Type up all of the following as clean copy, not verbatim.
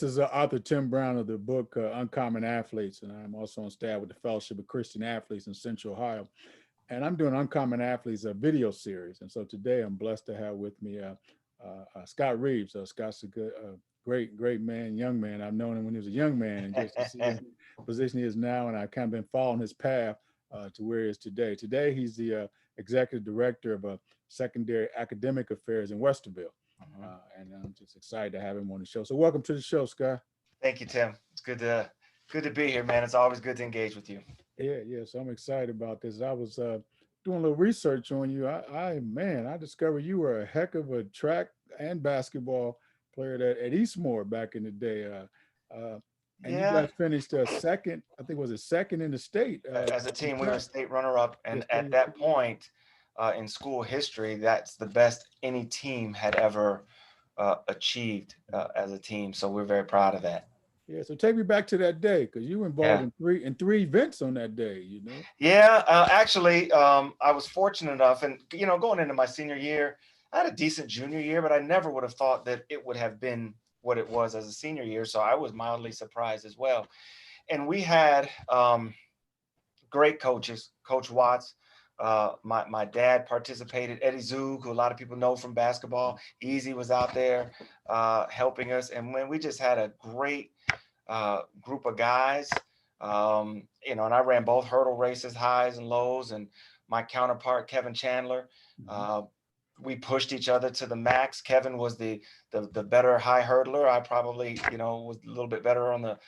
this is author Tim Brown of the book Uncommon Athletes, and I'm also on staff with the Fellowship of Christian Athletes in Central Ohio. And I'm doing Uncommon Athletes, a video series. And so today I'm blessed to have with me Scott Reeves. Scott's a good, great man, young man. I've known him when he was a young man, and just to see the position he is now, and I've kind of been following his path to where he is today. Today, he's the executive director of secondary academic affairs in Westerville. And I'm just excited to have him on the show. So welcome to the show, Scott. Thank you, Tim. It's good to be here, man. It's always good to engage with you. Yeah. So I'm excited about this. I was doing a little research on you. I discovered you were a heck of a track and basketball player at Eastmore back in the day. And you guys finished second. I think was it second in the state. As a team, we were state runner-up, and at that point in school history, that's the best any team had ever achieved as a team. So we're very proud of that. Yeah, so take me back to that day, because you were involved in three events on that day, you know? Yeah, actually, I was fortunate enough, and going into my senior year, I had a decent junior year, but I never would have thought that it would have been what it was as a senior year. So I was mildly surprised as well. And we had great coaches, Coach Watts. My dad participated, Eddie Zug, who a lot of people know from basketball. Easy was out there helping us. And when we just had a great group of guys, and I ran both hurdle races, highs and lows, and my counterpart, Kevin Chandler, we pushed each other to the max. Kevin was the better high hurdler. I probably, was a little bit better on the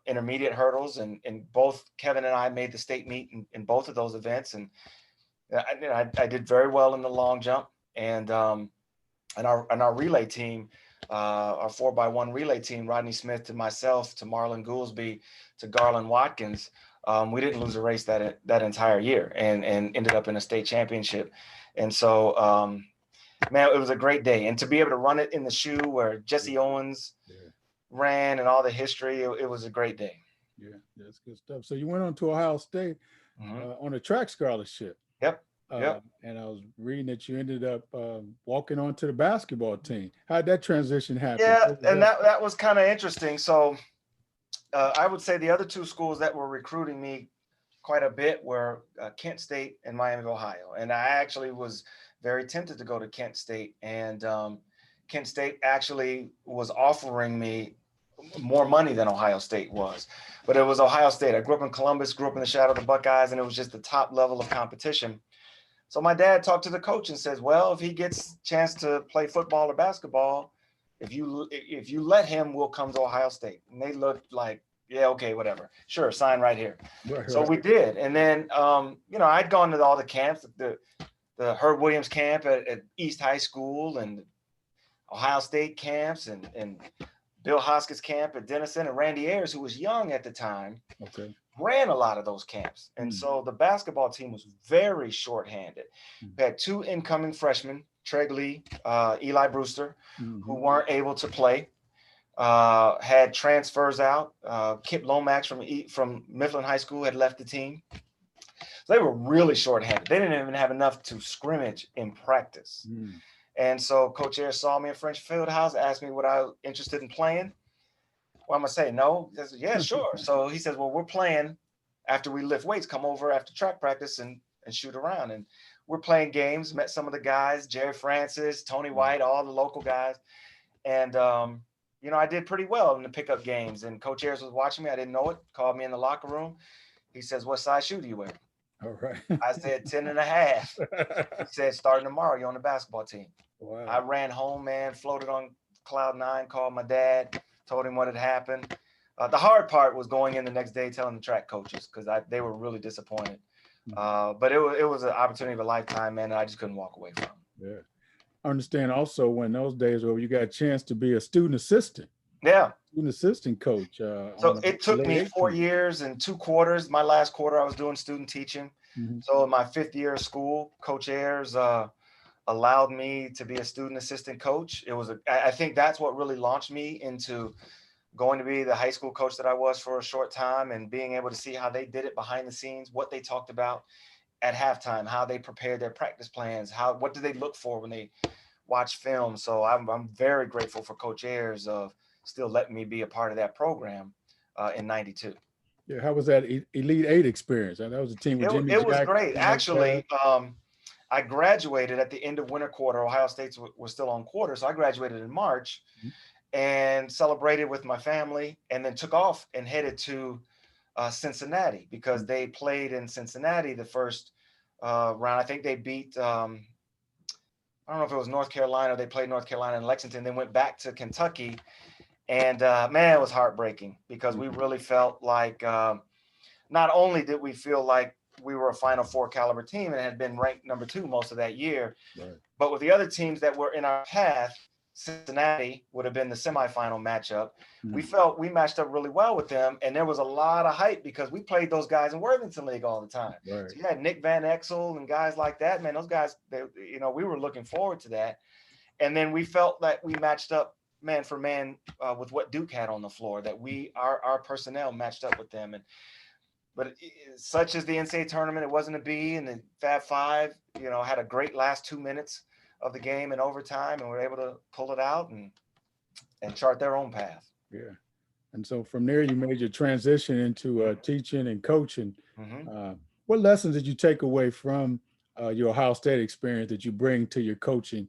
intermediate hurdles, and both Kevin and I made the state meet in both of those events. And I did very well in the long jump, and our relay team, our 4x1 relay team, Rodney Smith to myself, to Marlon Goolsby, to Garland Watkins, we didn't lose a race that entire year, and ended up in a state championship. And so, man, it was a great day. And to be able to run it in the shoe where Jesse Owens ran and all the history, it was a great day. Yeah, that's good stuff. So you went on to Ohio State on a track scholarship. Yep. And I was reading that you ended up walking onto the basketball team. How'd that transition happen? Yeah, and that was kind of interesting. So I would say the other two schools that were recruiting me quite a bit were Kent State and Miami of Ohio. And I actually was very tempted to go to Kent State. And Kent State actually was offering me more money than Ohio State was. But it was Ohio State. I grew up in Columbus, grew up in the shadow of the Buckeyes, and it was just the top level of competition. So my dad talked to the coach and says, well, if he gets a chance to play football or basketball, if you let him, we'll come to Ohio State. And they looked like, yeah, okay, whatever. Sure, sign right here. Right. So we did. And then, I'd gone to all the camps, the Herb Williams camp at East High School, and Ohio State camps, and Bill Hoskins camp at Denison, and Randy Ayers, who was young at the time, ran a lot of those camps. And so the basketball team was very shorthanded. We had two incoming freshmen, Treg Lee, Eli Brewster, who weren't able to play. Had transfers out. Kip Lomax from Mifflin High School had left the team. So they were really shorthanded. They didn't even have enough to scrimmage in practice. And so Coach Ayers saw me in French Fieldhouse, asked me what I was interested in playing. Well, I'm going to say no. He says, yeah, sure. So he says, well, we're playing after we lift weights. Come over after track practice and shoot around. And we're playing games, met some of the guys, Jerry Francis, Tony White, all the local guys. And, I did pretty well in the pickup games. And Coach Ayers was watching me. I didn't know it. Called me in the locker room. He says, what size shoe do you wear? All right. I said 10 and a half. He said, starting tomorrow, you're on the basketball team. Wow. I ran home, man, floated on cloud nine, called my dad, told him what had happened. The hard part was going in the next day telling the track coaches, because they were really disappointed. But it was an opportunity of a lifetime, man, that I just couldn't walk away from. Yeah. I understand also when those days where you got a chance to be a student assistant. Yeah. Student assistant coach. So it took me 4 years and 2 quarters. My last quarter, I was doing student teaching. So in my 5th year of school, Coach Ayers allowed me to be a student assistant coach. I think that's what really launched me into going to be the high school coach that I was for a short time, and being able to see how they did it behind the scenes, what they talked about at halftime, how they prepared their practice plans, what do they look for when they watch film. So I'm very grateful for Coach Ayers of still letting me be a part of that program in '92. Yeah, how was that Elite Eight experience? And that was a team with Jimmy It was Jackson great. and those guys. Actually, I graduated at the end of winter quarter. Ohio State was still on quarter. So I graduated in March Mhm. and celebrated with my family, and then took off and headed to Cincinnati because they played in Cincinnati the first round. I think they beat, I don't know if it was North Carolina. They played North Carolina and Lexington, then went back to Kentucky. And man, it was heartbreaking because we really felt like not only did we feel like we were a Final Four caliber team and had been ranked number 2 most of that year, Right. but with the other teams that were in our path, Cincinnati would have been the semifinal matchup. We felt we matched up really well with them, and there was a lot of hype because we played those guys in Worthington League all the time. Right. So you had Nick Van Exel and guys like that. Man, those guys, we were looking forward to that. And then we felt that we matched up man for man with what Duke had on the floor. That our personnel matched up with them, but such as the NCAA tournament, it wasn't a B, and the Fab Five, had a great last 2 minutes of the game in overtime, and were able to pull it out and chart their own path. Yeah. And so from there, you made your transition into teaching and coaching. Mm-hmm. What lessons did you take away from your Ohio State experience that you bring to your coaching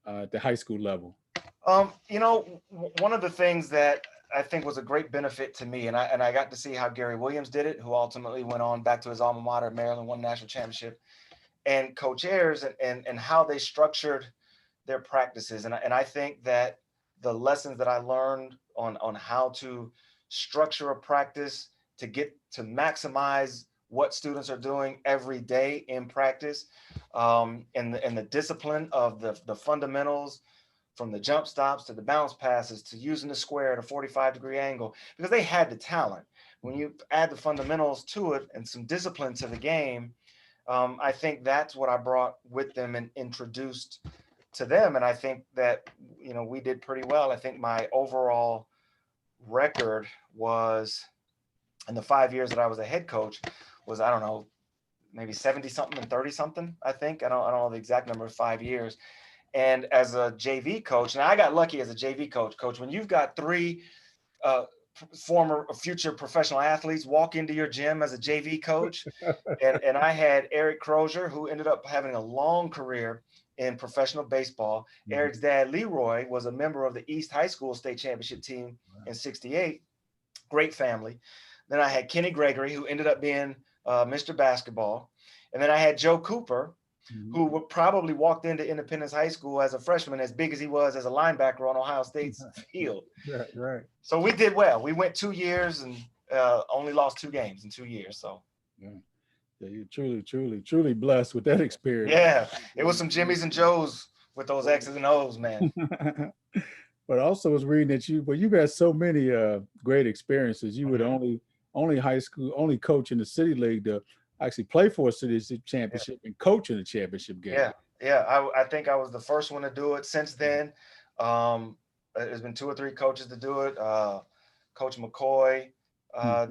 at the high school level? One of the things that I think was a great benefit to me, and I got to see how Gary Williams did it, who ultimately went on back to his alma mater, Maryland, won national championship, and Coach Ayers and how they structured their practices. And I think that the lessons that I learned on how to structure a practice to get to maximize what students are doing every day in practice, and the discipline of the fundamentals, from the jump stops to the bounce passes to using the square at a 45-degree angle, because they had the talent. When you add the fundamentals to it and some discipline to the game, I think that's what I brought with them and introduced to them. And I think that, we did pretty well. I think my overall record was, in the 5 years that I was a head coach, was, I don't know, maybe 70 something and 30 something. I think, I don't know the exact number of 5 years. And as a JV coach, and I got lucky as a JV coach, when you've got 3 former future professional athletes walk into your gym as a JV coach, and I had Eric Crozier, who ended up having a long career in professional baseball. Mm-hmm. Eric's dad, Leroy, was a member of the East High School state championship team in '68. Great family. Then I had Kenny Gregory, who ended up being Mr. Basketball. And then I had Joe Cooper, who probably walked into Independence High School as a freshman, as big as he was as a linebacker on Ohio State's field. Right. So we did well. We went 2 years and only lost 2 games in 2 years. So yeah, you're truly blessed with that experience. Yeah, it was some Jimmys and Joes with those X's and O's, man. But also was reading that you've had so many great experiences. You were the only high school, only coach in the city league to actually play for a city championship and coach in the championship game. Yeah. I think I was the first one to do it. Since then, there's been 2 or 3 coaches to do it. Coach McCoy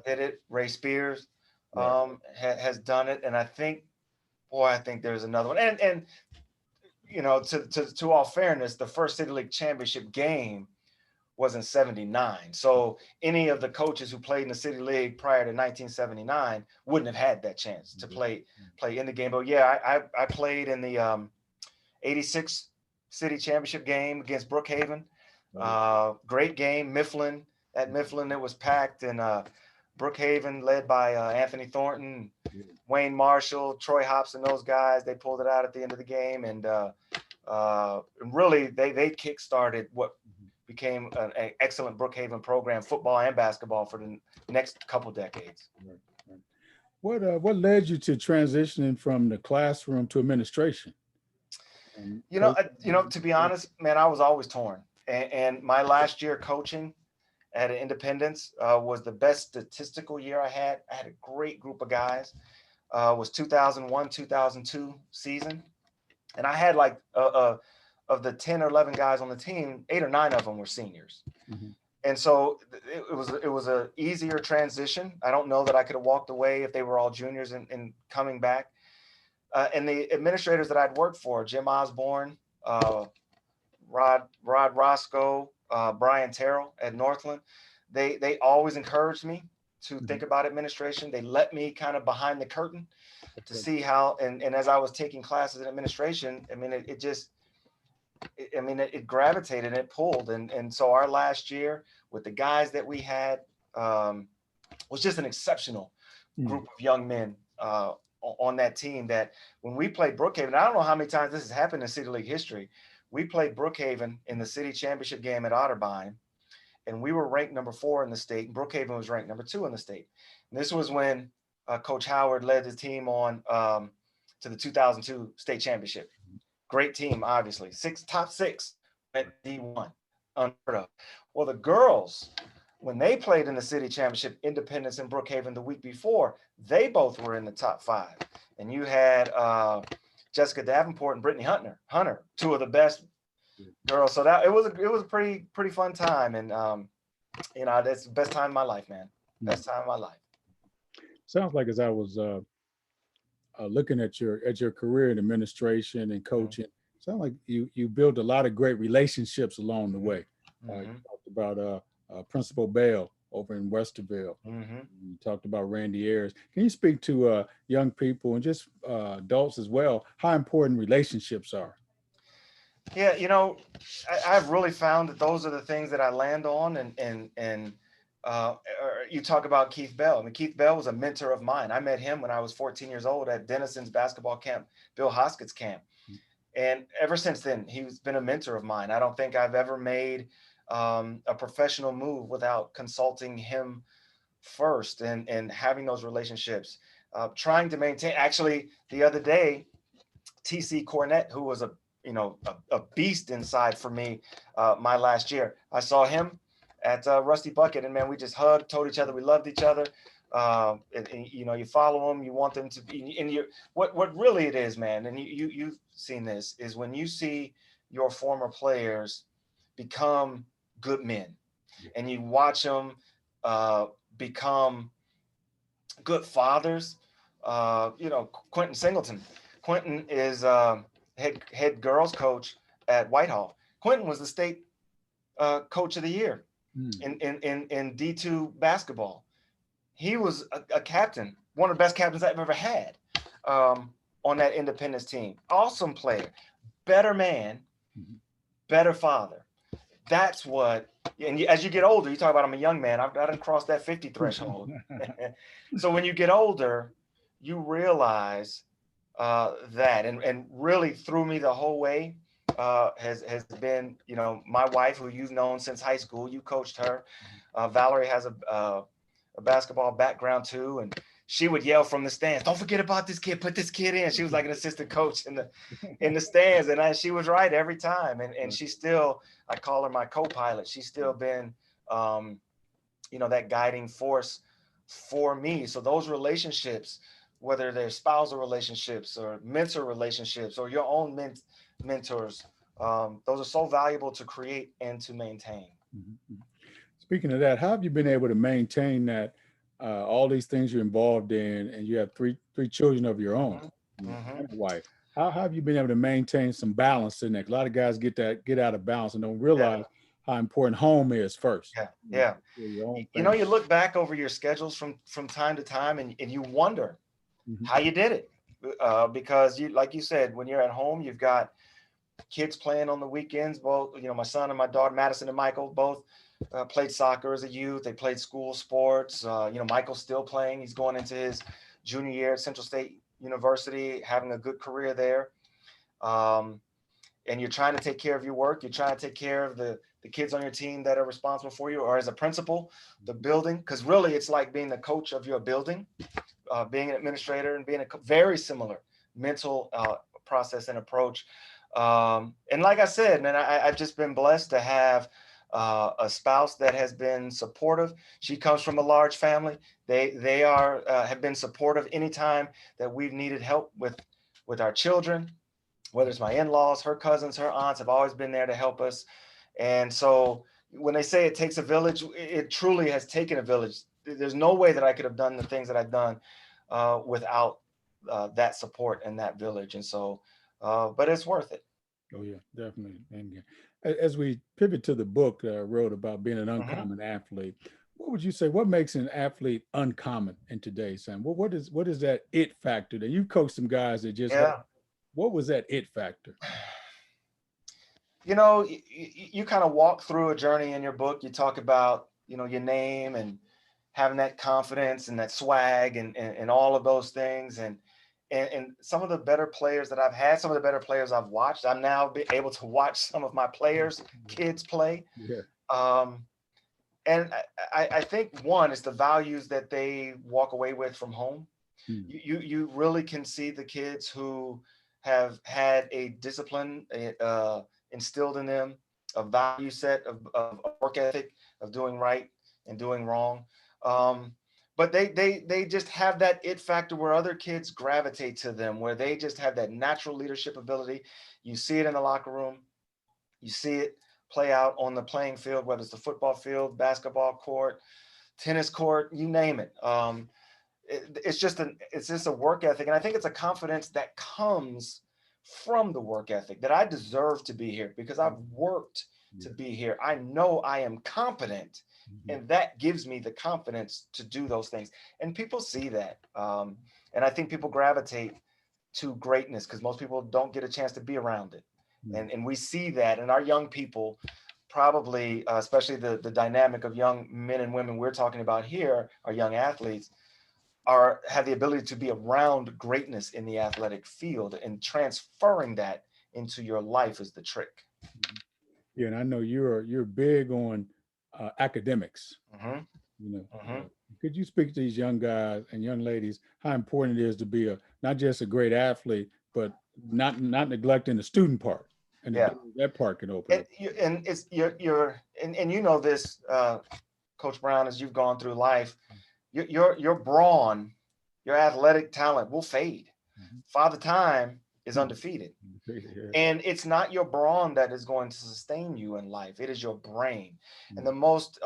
did it. Ray Spears has done it, and I think there's another one. And to all fairness, the first City League championship game was in '79. So any of the coaches who played in the City League prior to 1979 wouldn't have had that chance to play in the game. But yeah, I played in the '86 City Championship game against Brookhaven. Great game. Mifflin. At Mifflin, it was packed, and Brookhaven, led by Anthony Thornton, Wayne Marshall, Troy Hobson, those guys, they pulled it out at the end of the game. And really, they kick-started what became an excellent Brookhaven program, football and basketball, for the next couple decades. What led you to transitioning from the classroom to administration? To be honest, man, I was always torn. And my last year coaching at Independence was the best statistical year I had. I had a great group of guys. Was 2001, 2002 season. And I had like of the 10 or 11 guys on the team, 8 or 9 of them were seniors. And so it was a easier transition. I don't know that I could have walked away if they were all juniors and coming back. And the administrators that I'd worked for, Jim Osborne, Rod Roscoe, Brian Terrell at Northland. They always encouraged me to think about administration. They let me kind of behind the curtain to see how, and as I was taking classes in administration, I mean, it just, it gravitated and it pulled. And so our last year with the guys that we had was just an exceptional group of young men on that team, that when we played Brookhaven, I don't know how many times this has happened in City League history. We played Brookhaven in the city championship game at Otterbein, and we were ranked number 4 in the state. And Brookhaven was ranked number 2 in the state. And this was when Coach Howard led the team on to the 2002 state championship. Great team, obviously. Top six at D1, unheard of. Well, the girls, when they played in the city championship, Independence and Brookhaven the week before, they both were in the top 5. And you had Jessica Davenport and Brittany Hunter, 2 of the best girls. So that it was a pretty fun time, and that's the best time of my life, man. Best time of my life. Sounds like, as I was looking at your career in administration and coaching, sounds like you built a lot of great relationships along the way. You talked about Principal Bell over in Westerville. You talked about Randy Ayers. Can you speak to young people and just adults as well, how important relationships are? Yeah, I've really found that those are the things that I land on. And you talk about Keith Bell. I mean, Keith Bell was a mentor of mine. I met him when I was 14 years old at Denison's basketball camp, Bill Hoskett's camp. And ever since then, he's been a mentor of mine. I don't think I've ever made a professional move without consulting him first and having those relationships, trying to maintain. Actually, the other day, TC Cornett, who was a beast inside for me my last year, I saw him at Rusty Bucket, and man, we just hugged, told each other we loved each other. You follow them, you want them to be, and what really it is, man, and you've seen this, is when you see your former players become good men, and you watch them become good fathers. Quentin Singleton. Quentin is head girls coach at Whitehall. Quentin was the state coach of the year in D2 basketball. He was a captain, one of the best captains I've ever had on that Independence team. Awesome player, better man, better father. That's what, and as you get older, you talk about I'm a young man. I didn't cross that 50 threshold. So when you get older, you realize that, and really threw me the whole way has been, my wife, who you've known since high school. You coached her. Valerie has a basketball background too, and she would yell from the stands, "Don't forget about this kid. Put this kid in." She was like an assistant coach in the stands, and she was right every time. And she still, I call her my co-pilot. She's still been, that guiding force for me. So those relationships, whether they're spousal relationships or mentor relationships or your own mentors, those are so valuable to create and to maintain. Speaking of that, how have you been able to maintain that? All these things you're involved in, and you have three children of your own, and a wife. How have you been able to maintain some balance in that? A lot of guys get out of balance and don't realize how important home is first. Yeah. You look back over your schedules from time to time, and you wonder how you did it, because like you said, when you're at home, you've got kids playing on the weekends. Both, my son and my daughter, Madison and Michael, both played soccer as a youth. They played school sports. Michael's still playing. He's going into his junior year at Central State University, having a good career there. And you're trying to take care of your work. You're trying to take care of the kids on your team that are responsible for you, or as a principal, the building. Because really, it's like being the coach of your building, being an administrator, and being a very similar mental process and approach. And like I said, man, I've just been blessed to have a spouse that has been supportive. She comes from a large family. They have been supportive anytime that we've needed help with our children, whether it's my in-laws, her cousins, her aunts have always been there to help us. And so when they say it takes a village, it truly has taken a village. There's no way that I could have done the things that I've done without that support and that village. And so, but it's worth it. Oh yeah, definitely. And As we pivot to the book that I wrote about being an Hmm. uncommon athlete, what would you say? What makes an athlete uncommon in today's time? What is that it factor that you coached some guys that just had? Yeah. What was that it factor? You know, you kind of walk through a journey in your book. You talk about, your name and having that confidence and that swag and all of those things. And some of the better players that I've had, some of the better players I've watched, I'm now able to watch some of my players, kids play. Yeah. Um, and I think one is the values that they walk away with from home. Mm. You really can see the kids who have had a discipline instilled in them, a value set of work ethic, of doing right and doing wrong. Um, but they just have that it factor where other kids gravitate to them, where they just have that natural leadership ability. You see it in the locker room, you see it play out on the playing field, whether it's the football field, basketball court, tennis court, you name it. It's just a work ethic, and I think it's a confidence that comes from the work ethic that I deserve to be here because I've worked to Yeah. be here. I know I am competent, Mhm. and that gives me the confidence to do those things. And people see that, and I think people gravitate to greatness because most people don't get a chance to be around it, Mm. and we see that in our young people. Probably, especially the dynamic of young men and women we're talking about here, our young athletes have the ability to be around greatness in the athletic field, and transferring that into your life is the trick. Mhm. Yeah, and I know you're big on academics. Hmm. You know, Hmm. could you speak to these young guys and young ladies how important it is to be a not just a great athlete, but not neglecting the student part and the Yeah, doors that part can open and up. it's you're and you know this, Coach Brown, as you've gone through life, your brawn, your athletic talent will fade. Mhm. Father Time is undefeated. Yeah. And it's not your brawn that is going to sustain you in life. It is your brain. And Mm. the most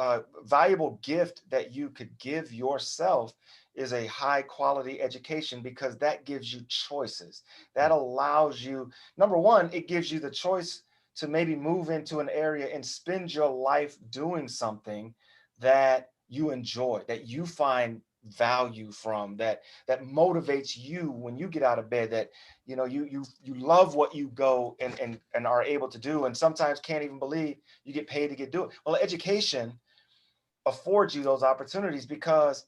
valuable gift that you could give yourself is a high quality education, because that gives you choices. That allows you, number one, it gives you the choice to maybe move into an area and spend your life doing something that you enjoy, that you find value from, that motivates you when you get out of bed, that you love what you go and are able to do, and sometimes can't even believe you get paid to get do it. Well, education affords you those opportunities, because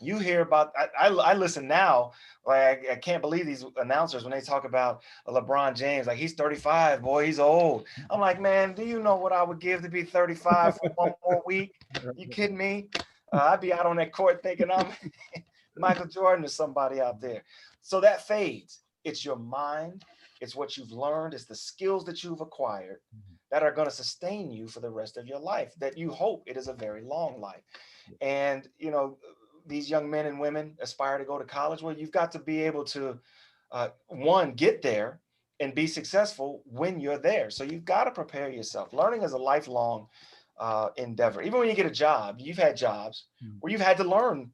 you hear about, I listen now, like I can't believe these announcers when they talk about LeBron James, like he's 35, boy, he's old. I'm like, man, do you know what I would give to be 35 for one more week? You kidding me? I'd be out on that court thinking I'm Michael Jordan or somebody out there. So that fades. It's your mind, it's what you've learned, it's the skills that you've acquired that are going to sustain you for the rest of your life, that you hope it is a very long life. And these young men and women aspire to go to college. Well, you've got to be able to one, get there and be successful when you're there. So you've got to prepare yourself. Learning is a lifelong endeavor. Even when you get a job, you've had jobs Mm. where you've had to learn,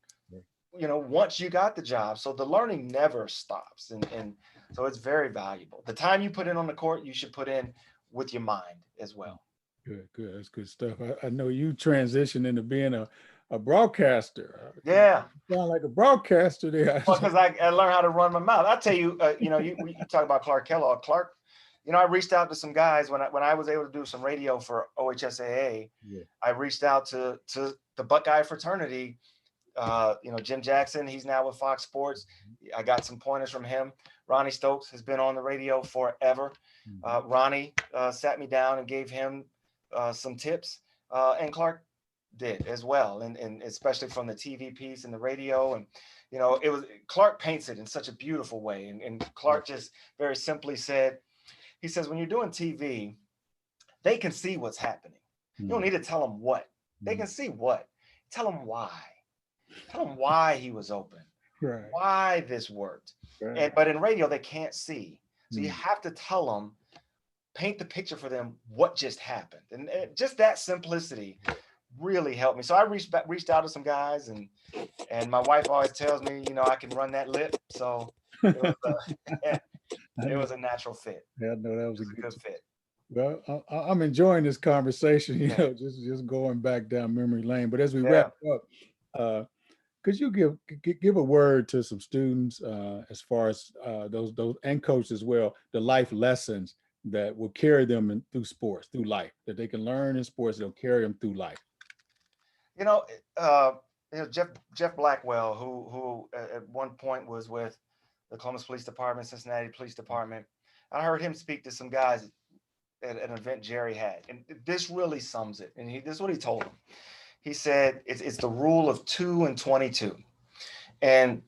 once you got the job. So the learning never stops. And so it's very valuable. The time you put in on the court, you should put in with your mind as well. Good, good. That's good stuff. I know you transitioned into being a broadcaster. You Yeah. sound like a broadcaster there. Well, because I learned how to run my mouth. I tell you, you talk about Clark Kellogg. Clark, I reached out to some guys when I was able to do some radio for OHSAA. Yeah. I reached out to the Buckeye fraternity. Jim Jackson, he's now with Fox Sports. I got some pointers from him. Ronnie Stokes has been on the radio forever. Mhm. Ronnie sat me down and gave him some tips, and Clark did as well, and especially from the TV piece and the radio. And it was, Clark paints it in such a beautiful way, and Yeah. Clark just very simply said, he says, when you're doing TV, they can see what's happening. You don't Mm. need to tell them what. They Mm. can see what. Tell them why. Tell them why he was open, Right. why this worked. Right. But in radio, they can't see. So you Mm. have to tell them, paint the picture for them, what just happened. And just that simplicity really helped me. So I reached out to some guys, and my wife always tells me, I can run that lip. So it was a, I it know. was a natural fit. I know that It was a was a good. good fit. Well, I'm enjoying this conversation, Yeah. just going back down memory lane. But as we Yeah. wrap up, uh, could you give a word to some students as far as those and coaches as well, the life lessons that will carry them through sports, through life, that they can learn in sports that'll carry them through life? You know, uh, Jeff Blackwell, who at one point was with the Columbus Police Department, Cincinnati Police Department. I heard him speak to some guys at an event Jerry had, and this really sums it. And this is what he told them. He said it's the rule of 2 and 22, and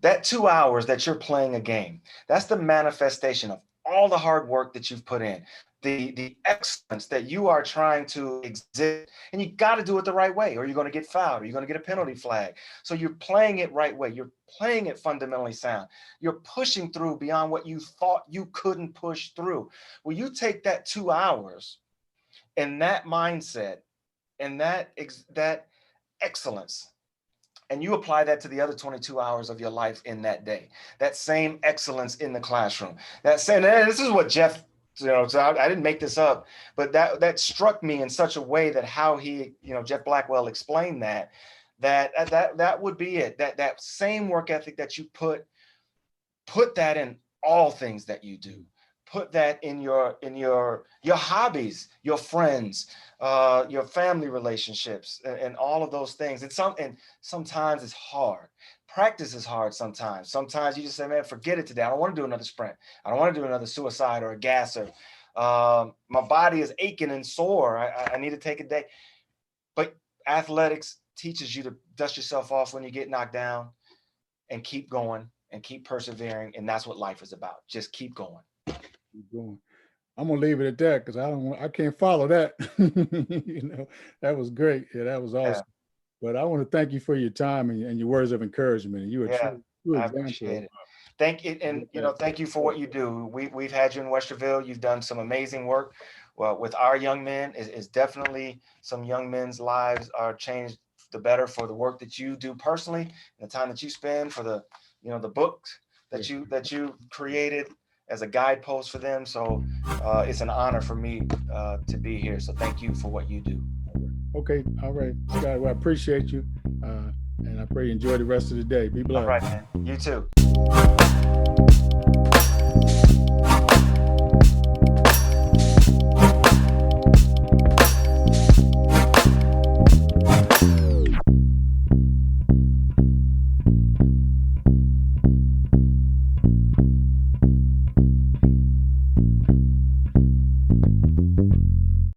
that 2 hours that you're playing a game, that's the manifestation of all the hard work that you've put in, the excellence that you are trying to exhibit, and you got to do it the right way, or you're going to get fouled, or you're going to get a penalty flag. So you're playing it right way. You're playing it fundamentally sound. You're pushing through beyond what you thought you couldn't push through. Well, you take that 2 hours and that mindset and that excellence, and you apply that to the other 22 hours of your life in that day, that same excellence in the classroom, that same, and this is what Jeff, so I didn't make this up, but that struck me in such a way that how he, Jeff Blackwell explained that would be it. That same work ethic that you put that in all things that you do. Put that in your hobbies, your friends, your family relationships, and all of those things. And sometimes it's hard. Practice is hard sometimes. Sometimes you just say, man, forget it today. I don't want to do another sprint. I don't want to do another suicide or a gasser. My body is aching and sore. I need to take a day. But athletics teaches you to dust yourself off when you get knocked down and keep going and keep persevering. And that's what life is about. Just keep going. Keep going. I'm gonna leave it at that because I can't follow that. That was great. Yeah, that was awesome. Yeah. But I want to thank you for your time and your words of encouragement. And you were true I appreciate it. Thank you, and thank you for what you do. We've had you in Westerville. You've done some amazing work. Well, with our young men, is definitely some young men's lives are changed the better for the work that you do personally, and the time that you spend for the the books that you created as a guidepost for them. So it's an honor for me to be here. So thank you for what you do. Okay. All right, Scott. Well, I appreciate you. And I pray you enjoy the rest of the day. Be blessed. All right, man. You too.